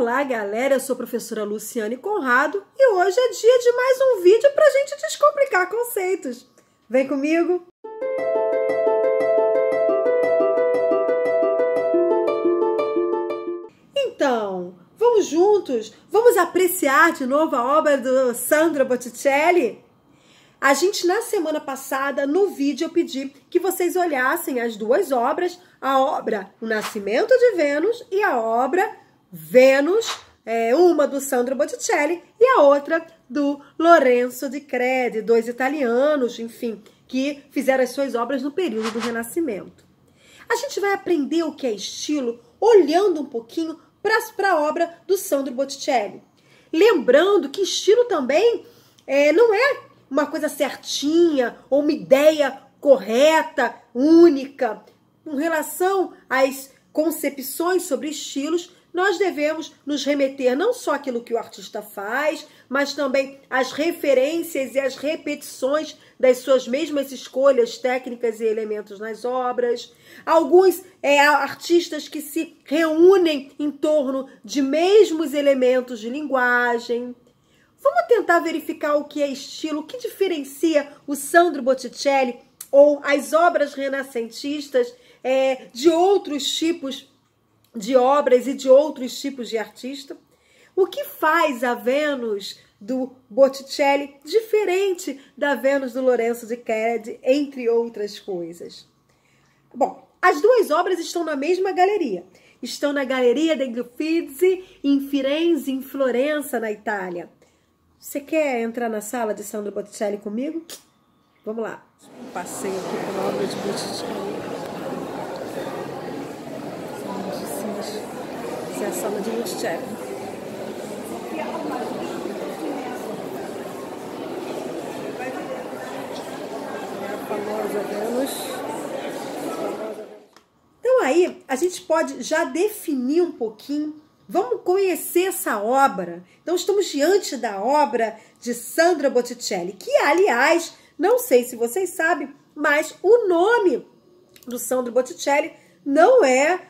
Olá, galera! Eu sou a professora Luciane Conrado e hoje é dia de mais um vídeo para a gente descomplicar conceitos. Vem comigo! Então, vamos juntos? Vamos apreciar de novo a obra do Sandro Botticelli? A gente, na semana passada, no vídeo, eu pedi que vocês olhassem as duas obras, a obra O Nascimento de Vênus e a obra Vênus, uma do Sandro Botticelli e a outra do Lorenzo di Credi, dois italianos, enfim, que fizeram as suas obras no período do Renascimento. A gente vai aprender o que é estilo olhando um pouquinho para a obra do Sandro Botticelli. Lembrando que estilo também não é uma coisa certinha ou uma ideia correta, única. Com relação às concepções sobre estilos, nós devemos nos remeter não só àquilo que o artista faz, mas também às referências e às repetições das suas mesmas escolhas técnicas e elementos nas obras. Alguns artistas que se reúnem em torno de mesmos elementos de linguagem. Vamos tentar verificar o que é estilo, o que diferencia o Sandro Botticelli ou as obras renascentistas de outros tipos de obras e de outros tipos de artista. O que faz a Vênus do Botticelli diferente da Vênus do Lorenzo di Credi, entre outras coisas? Bom, as duas obras estão na mesma galeria. Estão na Galeria degli Uffizi, em Firenze, em Florença, na Itália. Você quer entrar na sala de Sandro Botticelli comigo? Vamos lá. Um passeio aqui pela obra de Botticelli. Essa é a sala de Botticelli. É a famosa Vênus. Então aí, a gente pode já definir um pouquinho. Vamos conhecer essa obra. Então, estamos diante da obra de Sandro Botticelli, que, aliás, não sei se vocês sabem, mas o nome do Sandro Botticelli não é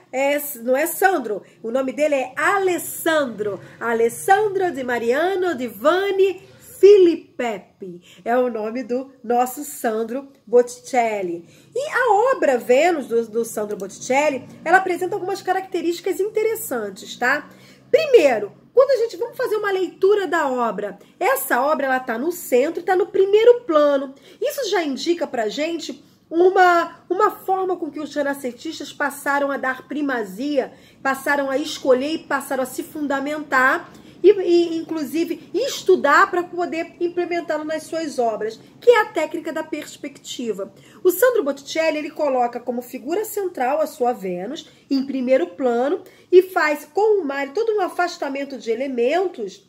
Sandro. O nome dele é Alessandro. Alessandro di Mariano di Vanni Filippetti. É o nome do nosso Sandro Botticelli. E a obra Vênus do Sandro Botticelli, ela apresenta algumas características interessantes, tá? Primeiro, vamos fazer uma leitura da obra. Essa obra, ela tá no centro, tá no primeiro plano. Isso já indica pra gente uma forma com que os renascentistas passaram a dar primazia, passaram a escolher e passaram a se fundamentar e inclusive estudar para poder implementá-lo nas suas obras, que é a técnica da perspectiva. O Sandro Botticelli, ele coloca como figura central a sua Vênus em primeiro plano e faz com o mar todo um afastamento de elementos,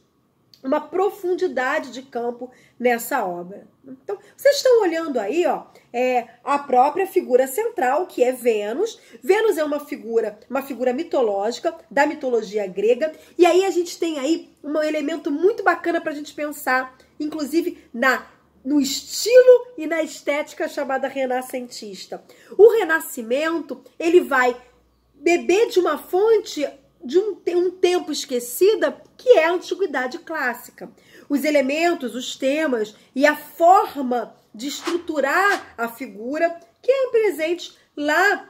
uma profundidade de campo nessa obra. Então, vocês estão olhando aí, ó, a própria figura central, que é Vênus. Vênus é uma figura mitológica, da mitologia grega, e aí a gente tem aí um elemento muito bacana para a gente pensar, inclusive no estilo e na estética chamada renascentista. O Renascimento, ele vai beber de uma fonte de um tempo esquecida, que é a Antiguidade Clássica. Os elementos, os temas e a forma de estruturar a figura que é presente lá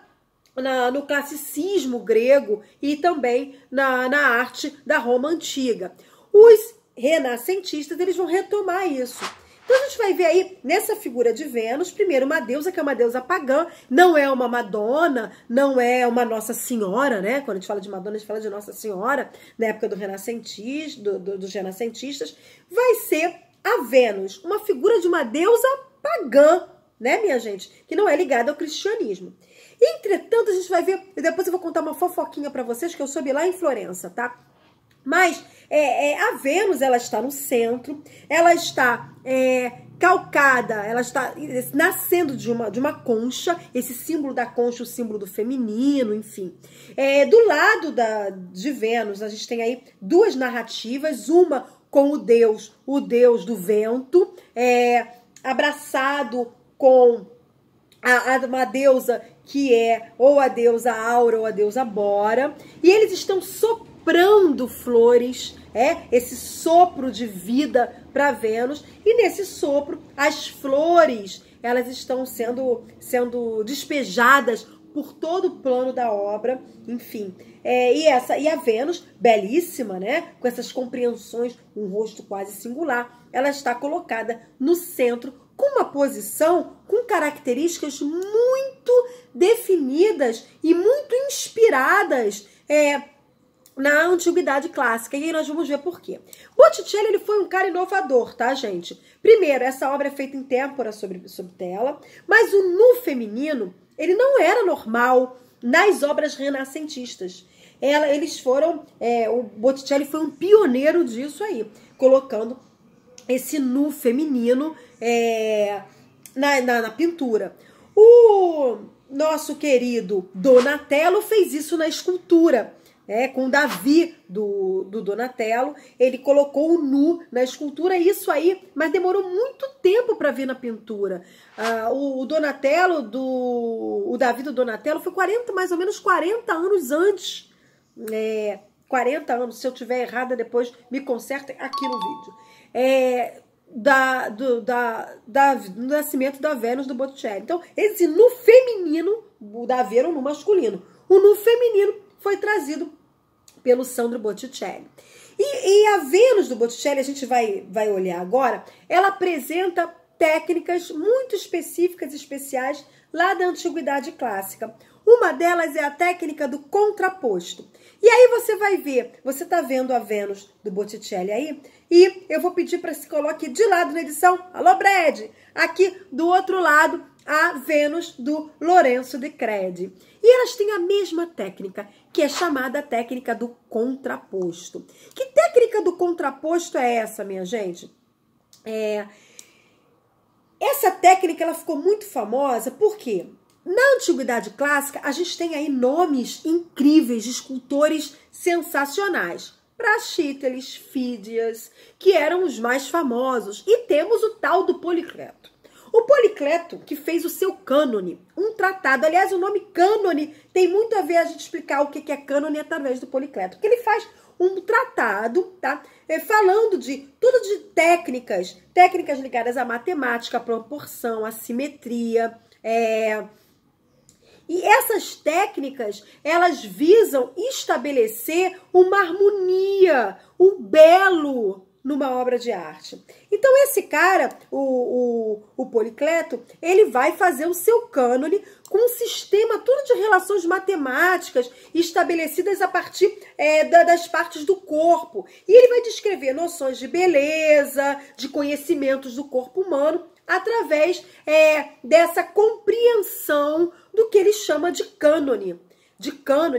no classicismo grego e também na arte da Roma Antiga. Os renascentistas, eles vão retomar isso. Então a gente vai ver aí, nessa figura de Vênus, primeiro uma deusa que é uma deusa pagã, não é uma Madonna, não é uma Nossa Senhora, né? Quando a gente fala de Madonna, a gente fala de Nossa Senhora, na época dos renascentistas, vai ser a Vênus, uma figura de uma deusa pagã, né, minha gente? Que não é ligada ao cristianismo. Entretanto, a gente vai ver, e depois eu vou contar uma fofoquinha pra vocês, que eu soube lá em Florença, tá? Mas a Vênus, ela está no centro, ela está calcada, ela está nascendo de uma concha, esse símbolo da concha, o símbolo do feminino, enfim. Do lado de Vênus, a gente tem aí duas narrativas, uma com o deus do vento, abraçado com uma deusa que é ou a deusa Aura ou a deusa Bora, e eles estão soprando soprando flores, esse sopro de vida para Vênus, e nesse sopro as flores elas estão sendo despejadas por todo o plano da obra, enfim. E a Vênus, belíssima, né? Com essas compreensões, um rosto quase singular, ela está colocada no centro, com uma posição com características muito definidas e muito inspiradas na Antiguidade Clássica. E aí nós vamos ver por quê. Botticelli ele foi um cara inovador, tá, gente? Primeiro, essa obra é feita em têmpora sobre tela, mas o nu feminino ele não era normal nas obras renascentistas. O Botticelli foi um pioneiro disso aí, colocando esse nu feminino na pintura. O nosso querido Donatello fez isso na escultura. Com Davi do Donatello, ele colocou o nu na escultura, isso aí, mas demorou muito tempo para vir na pintura. O Donatello, o Davi do Donatello foi mais ou menos 40 anos antes. 40 anos, se eu tiver errada, depois me consertem aqui no vídeo. Do nascimento da Vênus do Botticelli. Então, esse nu feminino, o Davi era o nu masculino. O nu feminino foi trazido pelo Sandro Botticelli. E a Vênus do Botticelli, a gente vai olhar agora, ela apresenta técnicas muito específicas e especiais lá da Antiguidade Clássica. Uma delas é a técnica do contraposto. E aí você vai ver, você tá vendo a Vênus do Botticelli aí, e eu vou pedir para que se coloque de lado na edição, alô Brad, aqui do outro lado, a Vênus do Lorenzo de Credi. E elas têm a mesma técnica, que é chamada técnica do contraposto. Que técnica do contraposto é essa, minha gente? Essa técnica ela ficou muito famosa porque na Antiguidade Clássica a gente tem aí nomes incríveis de escultores sensacionais. Praxíteles, Fídias, que eram os mais famosos. E temos o tal do Policleto. O Policleto, que fez o seu cânone, um tratado. Aliás, o nome cânone tem muito a ver a gente explicar o que é cânone através do Policleto. Porque ele faz um tratado, tá? Falando de tudo de técnicas ligadas à matemática, à proporção, à simetria. E essas técnicas, elas visam estabelecer uma harmonia, o belo numa obra de arte. Então esse cara, o Policleto, ele vai fazer o seu cânone com um sistema tudo de relações matemáticas estabelecidas a partir das partes do corpo. E ele vai descrever noções de beleza, de conhecimentos do corpo humano, através dessa compreensão do que ele chama de cânone.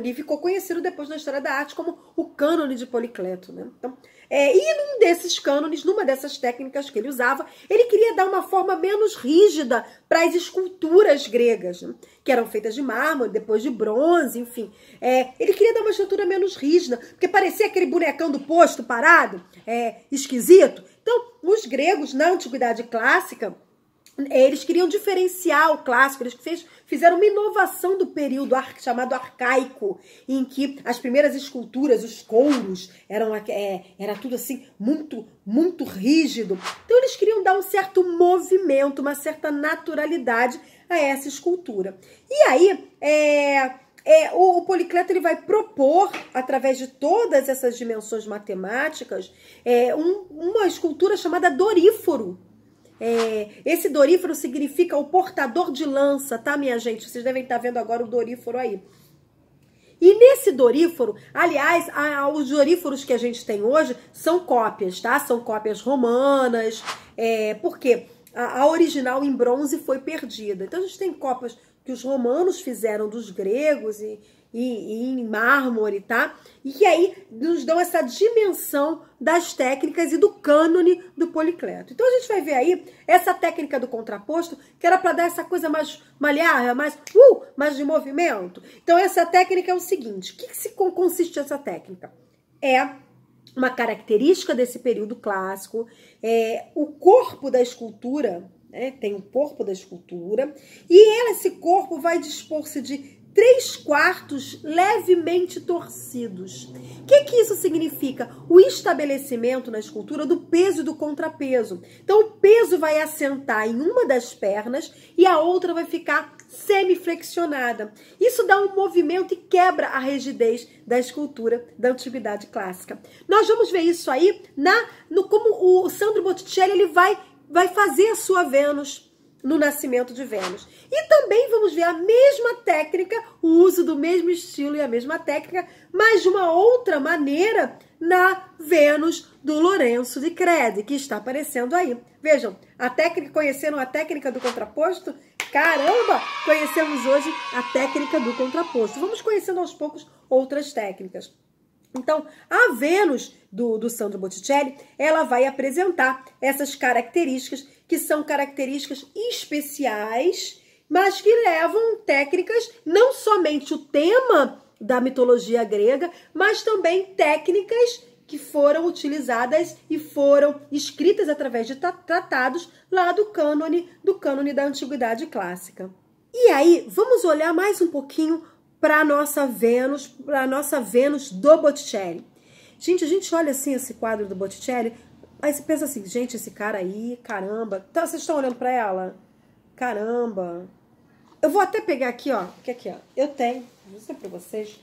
E ficou conhecido depois na história da arte como o cânone de Policleto, né? Então, e num desses cânones, numa dessas técnicas que ele usava, ele queria dar uma forma menos rígida para as esculturas gregas, né? Que eram feitas de mármore, depois de bronze, enfim. Ele queria dar uma estrutura menos rígida, porque parecia aquele bonecão do posto parado, esquisito. Então, os gregos, na Antiguidade Clássica, eles queriam diferenciar o clássico, eles fizeram uma inovação do período chamado arcaico, em que as primeiras esculturas, os couros, era tudo assim, muito, muito rígido. Então eles queriam dar um certo movimento, uma certa naturalidade a essa escultura. E aí, o Policleto ele vai propor, através de todas essas dimensões matemáticas, uma escultura chamada doríforo. Esse doríforo significa o portador de lança, tá, minha gente? Vocês devem estar vendo agora o doríforo aí. E nesse doríforo, aliás, os doríforos que a gente tem hoje são cópias, tá? São cópias romanas, porque a original em bronze foi perdida. Então a gente tem cópias que os romanos fizeram dos gregos e em mármore, tá? E que aí nos dão essa dimensão das técnicas e do cânone do Policleto. Então a gente vai ver aí essa técnica do contraposto, que era para dar essa coisa mais malhada, mais de movimento. Então essa técnica é o seguinte, o que consiste essa técnica? É uma característica desse período clássico, o corpo da escultura, tem o corpo da escultura, e esse corpo vai dispor-se de 3/4 levemente torcidos. O que isso significa? O estabelecimento na escultura do peso e do contrapeso. Então, o peso vai assentar em uma das pernas e a outra vai ficar semiflexionada. Isso dá um movimento e quebra a rigidez da escultura da Antiguidade Clássica. Nós vamos ver isso aí como o Sandro Botticelli ele vai fazer a sua Vênus no Nascimento de Vênus. E também vamos ver a mesma técnica, o uso do mesmo estilo e a mesma técnica, mas de uma outra maneira na Vênus do Lourenço di Credi, que está aparecendo aí. Vejam, conheceram a técnica do contraposto? Caramba, conhecemos hoje a técnica do contraposto. Vamos conhecendo aos poucos outras técnicas. Então, a Vênus do Sandro Botticelli, ela vai apresentar essas características, que são características especiais, mas que levam técnicas, não somente o tema da mitologia grega, mas também técnicas que foram utilizadas e foram escritas através de tratados lá do cânone da Antiguidade Clássica. E aí, vamos olhar mais um pouquinho para a nossa Vênus do Botticelli. Gente, a gente olha assim esse quadro do Botticelli, aí você pensa assim, gente, esse cara aí, caramba. Então, vocês estão olhando para ela? Caramba. Eu vou até pegar aqui, ó, porque aqui, ó, eu tenho, vou dizer para vocês.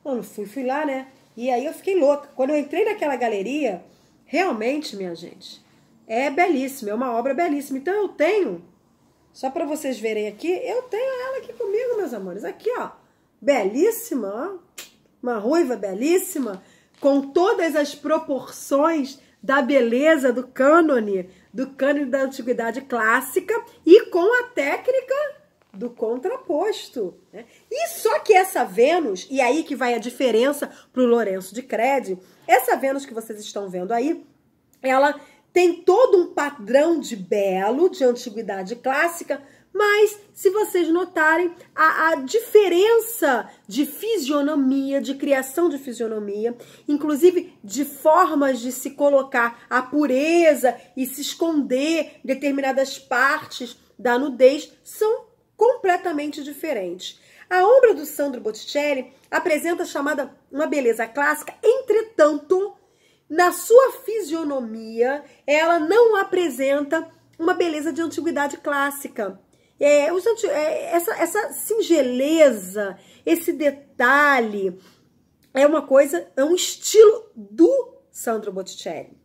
Eu não fui lá, né? E aí eu fiquei louca. Quando eu entrei naquela galeria, realmente, minha gente, é belíssima, é uma obra belíssima. Então eu tenho, só para vocês verem aqui, eu tenho ela aqui comigo, meus amores. Aqui, ó, belíssima, ó. Uma ruiva belíssima, com todas as proporções da beleza do cânone da Antiguidade Clássica e com a técnica do contraposto, né? E só que essa Vênus, e aí que vai a diferença para o Lourenço di Credi, essa Vênus que vocês estão vendo aí, ela tem todo um padrão de belo, de Antiguidade Clássica, mas se vocês notarem, a diferença de fisionomia, de criação de fisionomia, inclusive de formas de se colocar a pureza e se esconder determinadas partes da nudez, são completamente diferentes. A obra do Sandro Botticelli apresenta uma beleza clássica, entretanto, na sua fisionomia, ela não apresenta uma beleza de Antiguidade Clássica. Essa singeleza, esse detalhe, é um estilo do Sandro Botticelli.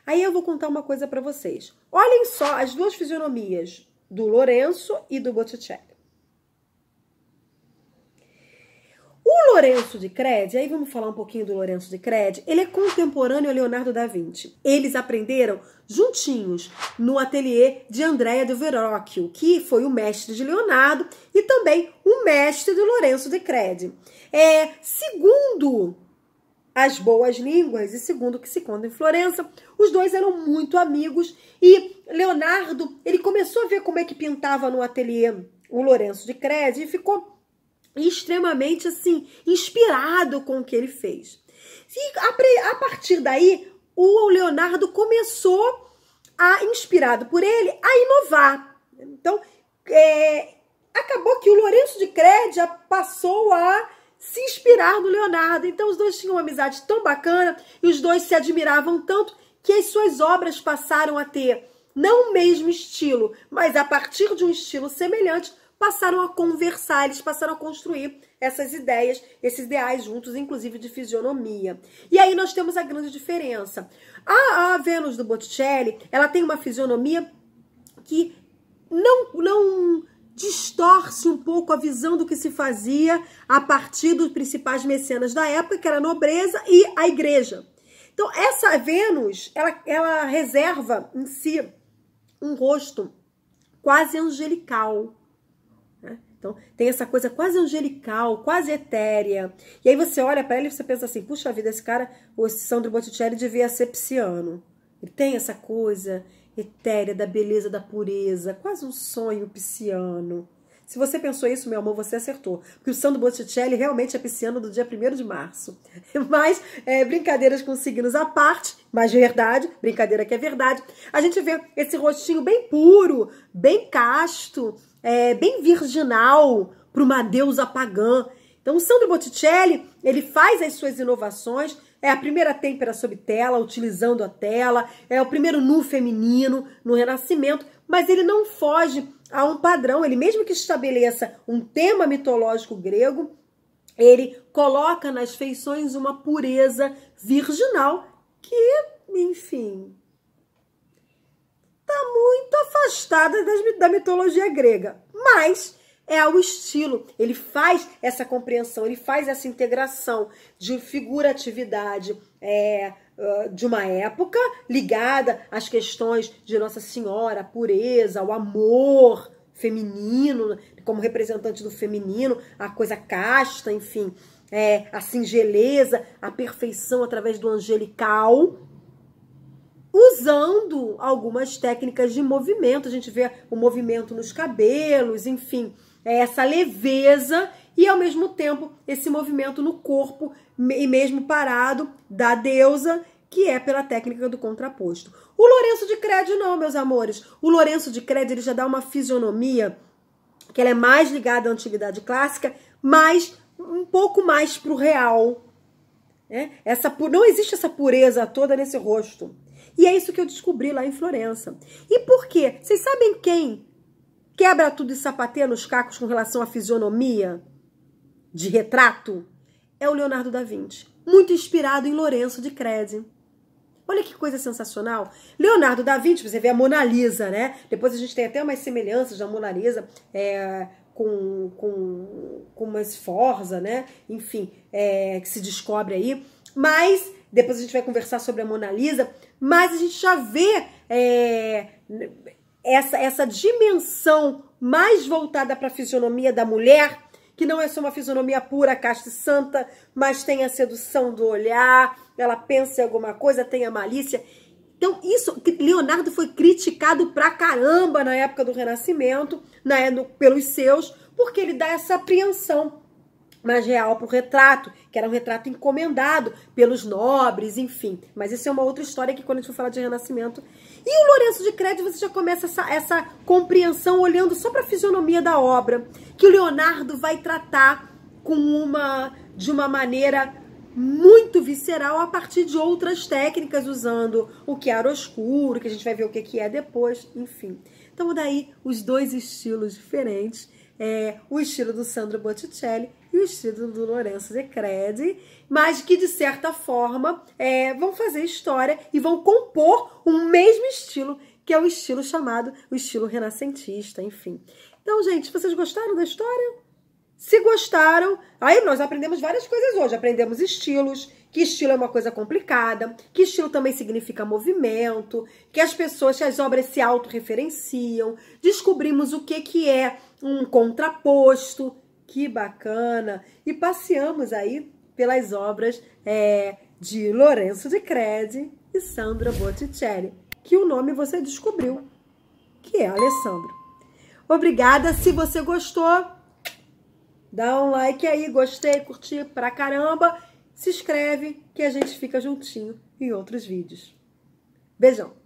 Aí eu vou contar uma coisa para vocês. Olhem só as duas fisionomias do Lourenço e do Botticelli. O Lourenço di Credi, aí vamos falar um pouquinho do Lourenço di Credi, ele é contemporâneo a Leonardo da Vinci. Eles aprenderam juntinhos no ateliê de Andrea del Verrocchio, que foi o mestre de Leonardo e também o mestre do Lourenço di Credi. Segundo as boas línguas e segundo o que se conta em Florença, os dois eram muito amigos e Leonardo, ele começou a ver como é que pintava no ateliê o Lourenço di Credi e ficou extremamente assim inspirado com o que ele fez. E a partir daí, o Leonardo começou inspirado por ele, a inovar. Então, acabou que o Lourenço di Credi passou a se inspirar no Leonardo. Então, os dois tinham uma amizade tão bacana e os dois se admiravam tanto que as suas obras passaram a ter não o mesmo estilo, mas a partir de um estilo semelhante, passaram a conversar, eles passaram a construir essas ideias, esses ideais juntos, inclusive de fisionomia. E aí nós temos a grande diferença. A Vênus do Botticelli, ela tem uma fisionomia que não distorce um pouco a visão do que se fazia a partir dos principais mecenas da época, que era a nobreza e a igreja. Então, essa Vênus, ela reserva em si um rosto quase angelical. Então, tem essa coisa quase angelical, quase etérea. E aí você olha para ele e você pensa assim, puxa vida, esse Sandro Botticelli devia ser pisciano. Ele tem essa coisa etérea, da beleza, da pureza, quase um sonho pisciano. Se você pensou isso, meu amor, você acertou. Porque o Sandro Botticelli realmente é pisciano do dia 1º de março. Mas, brincadeiras com signos à parte, mas verdade, brincadeira que é verdade, a gente vê esse rostinho bem puro, bem casto, bem virginal, para uma deusa pagã. Então, o Sandro Botticelli, ele faz as suas inovações, é a primeira têmpera sob tela, utilizando a tela, é o primeiro nu feminino no Renascimento, mas ele não foge a um padrão, ele mesmo que estabeleça um tema mitológico grego, ele coloca nas feições uma pureza virginal que, enfim, está muito afastada da mitologia grega, mas é ao estilo, ele faz essa compreensão, ele faz essa integração de figuratividade de uma época ligada às questões de Nossa Senhora, a pureza, o amor feminino, como representante do feminino, a coisa casta, enfim, a singeleza, a perfeição através do angelical, usando algumas técnicas de movimento. A gente vê o movimento nos cabelos, enfim, essa leveza e, ao mesmo tempo, esse movimento no corpo, e mesmo parado, da deusa, que é pela técnica do contraposto. O Lourenço de Credi não, meus amores. O Lourenço de Credi, ele já dá uma fisionomia que ela é mais ligada à antiguidade clássica, mas um pouco mais para o real. Não existe essa pureza toda nesse rosto. E é isso que eu descobri lá em Florença. E por quê? Vocês sabem quem quebra tudo e sapateia nos cacos com relação à fisionomia de retrato? É o Leonardo da Vinci, muito inspirado em Lourenço de Credi. Olha que coisa sensacional. Leonardo da Vinci, você vê a Mona Lisa, né? Depois a gente tem até umas semelhanças da Mona Lisa com uma esforza, né? Enfim, que se descobre aí. Mas depois a gente vai conversar sobre a Mona Lisa, mas a gente já vê essa dimensão mais voltada para a fisionomia da mulher, que não é só uma fisionomia pura, casta e santa, mas tem a sedução do olhar, ela pensa em alguma coisa, tem a malícia. Então, Leonardo foi criticado pra caramba na época do Renascimento, pelos seus, porque ele dá essa apreensão mais real para o retrato, que era um retrato encomendado pelos nobres, enfim. Mas isso é uma outra história que quando a gente for falar de Renascimento. E o Lourenço de Credi, você já começa essa compreensão olhando só para a fisionomia da obra, que o Leonardo vai tratar de uma maneira muito visceral a partir de outras técnicas, usando o chiaroscuro, que a gente vai ver o que é depois, enfim. Então daí os dois estilos diferentes, o estilo do Sandro Botticelli e o estilo do Lourenço de Credi, mas que de certa forma vão fazer história e vão compor um mesmo estilo, que é o estilo chamado o estilo renascentista, enfim. Então, gente, vocês gostaram da história? Se gostaram, aí nós aprendemos várias coisas hoje. Aprendemos estilos, que estilo é uma coisa complicada, que estilo também significa movimento, que as obras se autorreferenciam. Descobrimos o que é um contraposto, que bacana. E passeamos aí pelas obras de Lourenço de Credi e Sandro Botticelli, que o nome você descobriu, que é Alessandro. Obrigada, se você gostou, dá um like aí, gostei, curti pra caramba. Se inscreve que a gente fica juntinho em outros vídeos. Beijão!